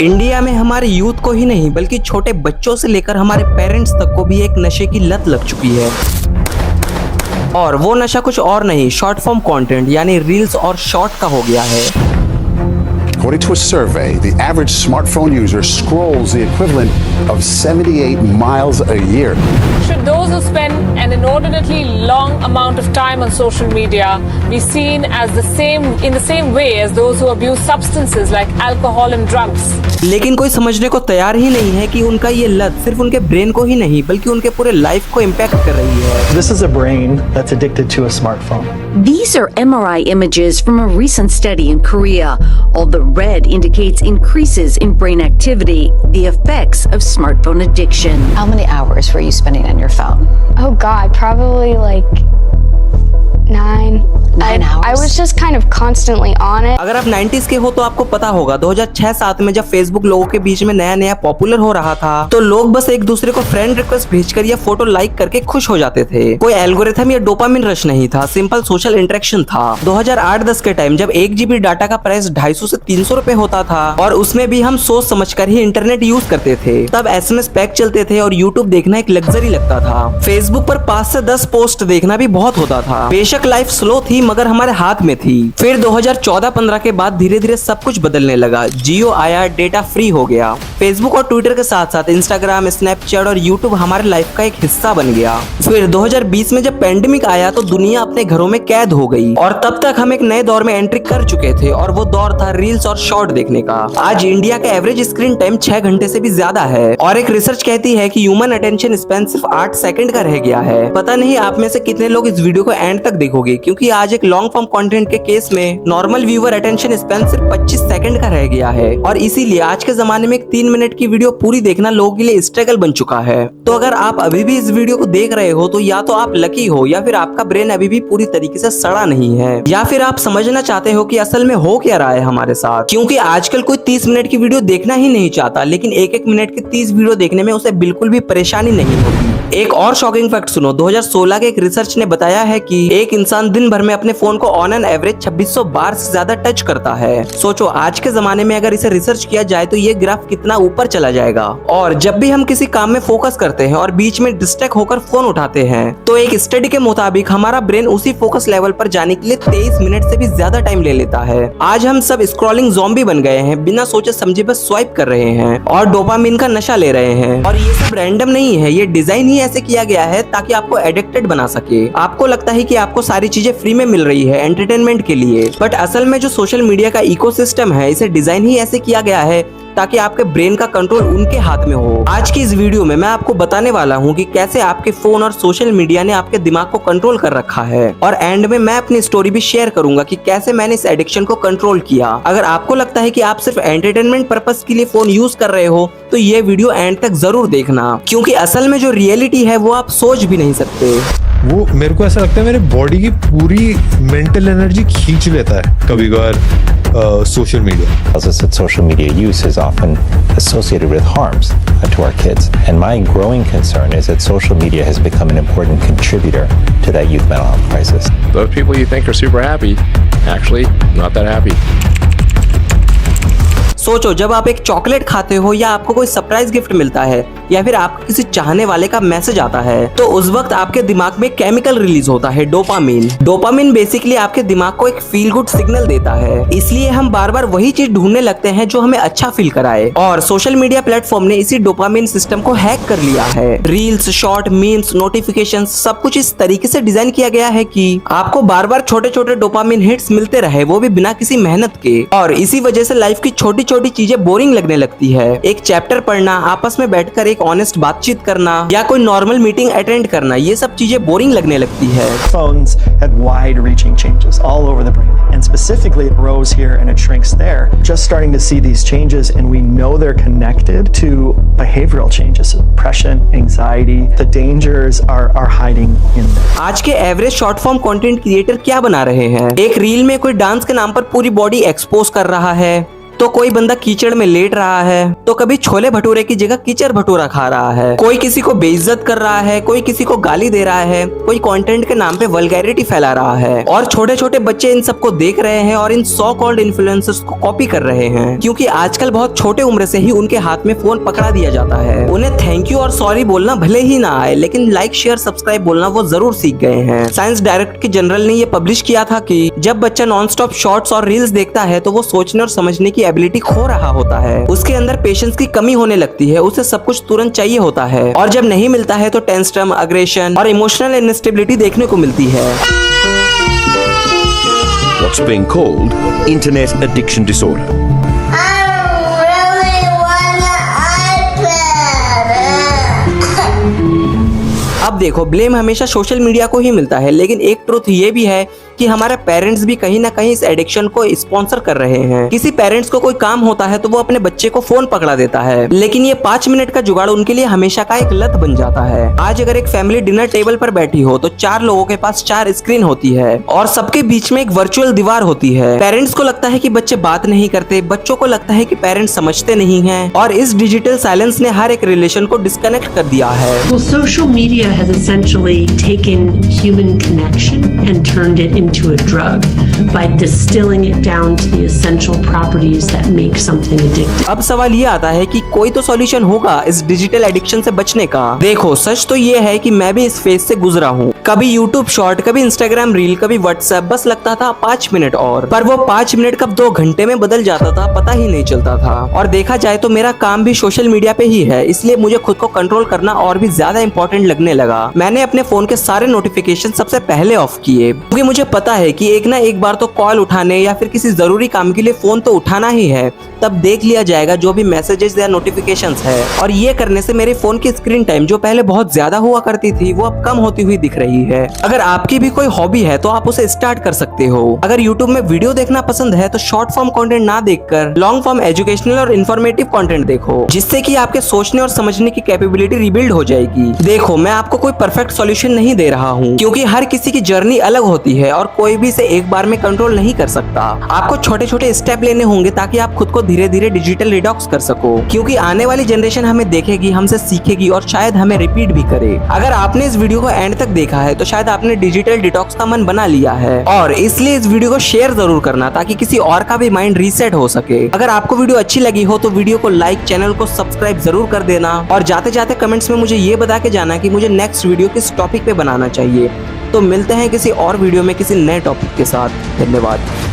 India में हमारे youth को ही नहीं बल्कि छोटे बच्चों से लेकर हमारे पेरेंट्स तक को भी एक नशे की लत लग चुकी है। और वो नशा कुछ और नहीं, शॉर्ट फॉर्म कंटेंट यानी रील्स और शॉर्ट का हो गया है। According to a survey, the average smartphone user scrolls the equivalent of 78 miles a year. Should those who spend an inordinately long amount of time on social media be seen as in the same way as those who abuse substances like alcohol and drugs? लेकिन कोई समझने को तैयार ही नहीं है कि उनका ये लत सिर्फ उनके ब्रेन को ही नहीं बल्कि उनके पूरे लाइफ को इम्पैक्ट कर रही है। This is a brain that's addicted to a smartphone. These are MRI images from a recent study in Korea. All the red indicates increases in brain activity, the effects of smartphone addiction. How many hours were you spending on your phone? Oh God, probably like 9 hours? I was just kind of constantly on it. अगर आप 90s के हो तो आपको पता होगा 2006-7 में जब फेसबुक लोगों के बीच में नया नया पॉपुलर हो रहा था तो लोग बस एक दूसरे को फ्रेंड रिक्वेस्ट भेजकर या फोटो लाइक करके खुश हो जाते थे। कोई एल्गोरिथम या डोपामिन रश नहीं था, सिंपल सोशल इंटरेक्शन था। 2008-10 के टाइम जब 1 GB डाटा का प्राइस 250 से 300 रुपए होता था और उसमें भी हम सोच समझकर ही इंटरनेट यूज करते थे। तब SMS पैक चलते थे और यूट्यूब देखना एक लग्जरी लगता था। फेसबुक पर 5 से 10 पोस्ट देखना भी बहुत होता था। बेशक लाइफ स्लो थी मगर हमारे हाथ में थी। फिर 2014-15 के बाद धीरे धीरे सब कुछ बदलने लगा। जियो आया, डेटा फ्री हो गया। फेसबुक और ट्विटर के साथ साथ इंस्टाग्राम, स्नैपचैट और यूट्यूब हमारे लाइफ का एक हिस्सा बन गया। फिर 2020 में जब पेंडेमिक आया तो दुनिया अपने घरों में कैद हो गई और तब तक हम एक नए दौर में एंट्री कर चुके थे और वो दौर था रील्स और शॉर्ट देखने का। आज इंडिया का एवरेज स्क्रीन टाइम 6 घंटे से भी ज्यादा है और एक रिसर्च कहती है कि ह्यूमन अटेंशन स्पैन सिर्फ 8 सेकंड का रह गया है। पता नहीं आप में से कितने लोग इस वीडियो को एंड तक देखोगे क्योंकि आज एक लॉन्ग फॉर्म कंटेंट के केस में नॉर्मल व्यूअर अटेंशन स्पैन सिर्फ 25 सेकंड का रह गया है और इसीलिए आज के जमाने में एक 3 मिनट की वीडियो पूरी देखना लोगों के लिए स्ट्रगल बन चुका है। तो अगर आप अभी भी इस वीडियो को देख रहे हो तो या तो आप लकी हो या फिर आपका ब्रेन अभी भी पूरी तरीके से सड़ा नहीं है या फिर आप समझना चाहते हो कि असल में हो क्या रहा है हमारे साथ। क्योंकि आजकल कोई 30 मिनट की वीडियो देखना ही नहीं चाहता लेकिन 1-1 मिनट की 30 वीडियो देखने में उसे बिल्कुल भी परेशानी नहीं होती। एक और शॉकिंग फैक्ट सुनो, 2016 के एक रिसर्च ने बताया है कि एक इंसान दिन भर में अपने फोन को ऑन एन एवरेज 2600 बार से ज्यादा टच करता है। सोचो आज के जमाने में अगर इसे रिसर्च किया जाए तो ये ग्राफ कितना ऊपर चला जाएगा। और जब भी हम किसी काम में फोकस करते हैं और बीच में डिस्ट्रैक्ट होकर फोन उठाते हैं तो एक स्टडी के मुताबिक हमारा ब्रेन उसी फोकस लेवल पर जाने के लिए 23 मिनट से भी ज्यादा टाइम ले लेता है। आज हम सब स्क्रॉलिंग ज़ॉम्बी बन गए हैं, बिना सोचे समझे बस स्वाइप कर रहे हैं और डोपामिन का नशा ले रहे हैं। और ये सब रैंडम नहीं है, ये डिजाइन ही ऐसे किया गया है ताकि आपको एडिक्टेड बना सके। आपको लगता है कि आपको सारी चीजें फ्री में मिल रही है एंटरटेनमेंट के लिए, बट असल में जो सोशल मीडिया का इकोसिस्टम है इसे डिजाइन ही ऐसे किया गया है ताकि आपके ब्रेन का कंट्रोल उनके हाथ में हो। आज की इस वीडियो में मैं आपको बताने वाला हूँ कि कैसे आपके फोन और सोशल मीडिया ने आपके दिमाग को कंट्रोल कर रखा है और एंड में मैं अपनी स्टोरी भी शेयर करूंगा कि कैसे मैंने इस एडिक्शन को कंट्रोल किया। अगर आपको लगता है कि आप सिर्फ एंटरटेनमेंट पर्पस के लिए फोन यूज कर रहे हो तो ये वीडियो एंड तक जरूर देखना क्योंकि असल में जो रियलिटी है वो आप सोच भी नहीं सकते। वो मेरे को ऐसा लगता है मेरे बॉडी की पूरी मेंटल एनर्जी खींच लेता है कभी कभार social media. Tells us that social media use is often associated with harms to our kids. And my growing concern is that social media has become an important contributor to that youth mental health crisis. Those people you think are super happy, actually not that happy. सोचो जब आप एक chocolate खाते हो या आपको कोई surprise gift मिलता है या फिर आपको किसी चाहने वाले का मैसेज आता है तो उस वक्त आपके दिमाग में केमिकल रिलीज होता है डोपामिन। डोपामिन बेसिकली आपके दिमाग को एक फील गुड सिग्नल देता है, इसलिए हम बार बार वही चीज ढूंढने लगते हैं जो हमें अच्छा फील कराए। और सोशल मीडिया प्लेटफॉर्म ने इसी डोपामिन सिस्टम को हैक कर लिया है। रील्स, शॉर्ट, मीम्स, नोटिफिकेशन सब कुछ इस तरीके से डिजाइन किया गया है कि आपको बार बार छोटे छोटे डोपामिन हिट्स मिलते रहे, वो भी बिना किसी मेहनत के। और इसी वजह से लाइफ की छोटी छोटी चीजें बोरिंग लगने लगती है। एक चैप्टर पढ़ना, आपस में बैठकर एक ऑनेस्ट बातचीत करना या कोई नॉर्मल मीटिंग अटेंड करना, ये सब चीजें बोरिंग लगने लगती है। Phones had wide-reaching changes all over the brain, and specifically it grows here and it shrinks there. Just starting to see these changes, and we know they're connected to behavioral changes, depression, anxiety. The dangers are hiding in there. आज के average short form content creator क्या बना रहे हैं? एक reel में कोई dance के नाम पर पूरी बॉडी एक्सपोज कर रहा है तो कोई बंदा कीचड़ में लेट रहा है, तो कभी छोले भटूरे की जगह कीचड़ भटूरा खा रहा है, कोई किसी को बेइज्जत कर रहा है, कोई किसी को गाली दे रहा है, कोई कंटेंट के नाम पे वल्गैरिटी फैला रहा है, और छोटे छोटे बच्चे इन सबको देख रहे हैं और इन सो कॉल्ड इन्फ्लुएंसर्स को कॉपी कर रहे हैं, क्योंकि आजकल बहुत छोटे उम्र से ही उनके हाथ में फोन पकड़ा दिया जाता है। उन्हें थैंक यू और सॉरी बोलना भले ही ना आए, लेकिन लाइक शेयर सब्सक्राइब बोलना वो जरूर सीख गए हैं। साइंस डायरेक्ट के जनरल ने ये पब्लिश किया था कि जब बच्चा नॉन स्टॉप शॉर्ट्स और रील्स देखता है तो वो सोचने और समझने की एबिलिटी खो रहा होता है, उसके अंदर पेशेंस की कमी होने लगती है, उसे सब कुछ तुरंत चाहिए होता है, और जब नहीं मिलता है तो टेंशन, अग्रेशन और इमोशनल इनस्टेबिलिटी देखने को मिलती है। What's being called internet addiction disorder. अब देखो, ब्लेम हमेशा सोशल मीडिया को ही मिलता है, लेकिन एक ट्रुथ ये भी है कि हमारे पेरेंट्स भी कहीं ना कहीं इस एडिक्शन को स्पॉन्सर कर रहे हैं। किसी पेरेंट्स को कोई काम होता है तो वो अपने बच्चे को फोन पकड़ा देता है, लेकिन ये 5 मिनट का जुगाड़ उनके लिए हमेशा का एक लत बन जाता है। आज अगर एक फैमिली डिनर टेबल पर बैठी हो तो 4 लोगों के पास 4 स्क्रीन होती है और सबके बीच में एक वर्चुअल दीवार होती है। पेरेंट्स को लगता है कि बच्चे बात नहीं करते, बच्चों को लगता है कि पेरेंट्स समझते नहीं हैं, और इस डिजिटल साइलेंस ने हर एक रिलेशन को डिस्कनेक्ट कर दिया है। Well, social media has essentially taken human connection and turned it into a drug by distilling it down to the essential properties that make something addictive. अब सवाल ये आता है कि कोई तो सॉल्यूशन होगा इस डिजिटल एडिक्शन से बचने का। देखो, सच तो ये है कि मैं भी इस फेज से गुजरा हूँ। कभी यूट्यूब शॉर्ट, कभी इंस्टाग्राम रील, कभी व्हाट्सएप, बस लगता था 5 मिनट और, पर वो 5 मिनट कब 2 घंटे में बदल जाता था पता ही नहीं चलता था। और देखा जाए तो मेरा काम भी सोशल मीडिया पे ही है, इसलिए मुझे खुद को कंट्रोल करना और भी ज्यादा इंपॉर्टेंट लगने लगा। मैंने अपने फोन के सारे नोटिफिकेशन सबसे पहले ऑफ किए, क्योंकि मुझे पता है कि एक ना एक बार तो कॉल उठाने या फिर किसी जरूरी काम के लिए फोन तो उठाना ही है, तब देख लिया जाएगा जो भी मैसेजेस या नोटिफिकेशंस है। और ये करने से मेरे फोन की स्क्रीन टाइम जो पहले बहुत ज्यादा हुआ करती थी वो अब कम होती हुई दिख रही है। अगर आपकी भी कोई हॉबी है तो आप उसे स्टार्ट कर सकते हो। अगर यूट्यूब में वीडियो देखना पसंद है तो शॉर्ट फॉर्म कंटेंट ना देखकर लॉन्ग फॉर्म एजुकेशनल और इन्फॉर्मेटिव कंटेंट देखो, जिससे कि आपके सोचने और समझने की कैपेबिलिटी रिबिल्ड हो जाएगी। देखो, मैं आपको कोई परफेक्ट सॉल्यूशन नहीं दे रहा हूँ, क्योंकि हर किसी की जर्नी अलग होती है और कोई भी इसे एक बार में कंट्रोल नहीं कर सकता। आपको छोटे छोटे स्टेप लेने होंगे ताकि आप खुद को धीरे धीरे डिजिटल डिटॉक्स कर सको, क्योंकि आने वाली जनरेशन हमें देखेगी, हमसे सीखेगी और शायद हमें रिपीट भी करे। अगर आपने इस वीडियो को एंड तक देखा है तो शायद आपने डिजिटल डिटॉक्स का मन बना लिया है, और इसलिए इस वीडियो को शेयर जरूर करना ताकि किसी और का भी माइंड रीसेट हो सके। अगर आपको वीडियो अच्छी लगी हो तो वीडियो को लाइक, चैनल को सब्सक्राइब जरूर कर देना, और जाते जाते कमेंट्स में मुझे ये बता के जाना कि मुझे नेक्स्ट वीडियो किस टॉपिक पे बनाना चाहिए। तो मिलते हैं किसी और वीडियो में किसी नए टॉपिक के साथ। धन्यवाद।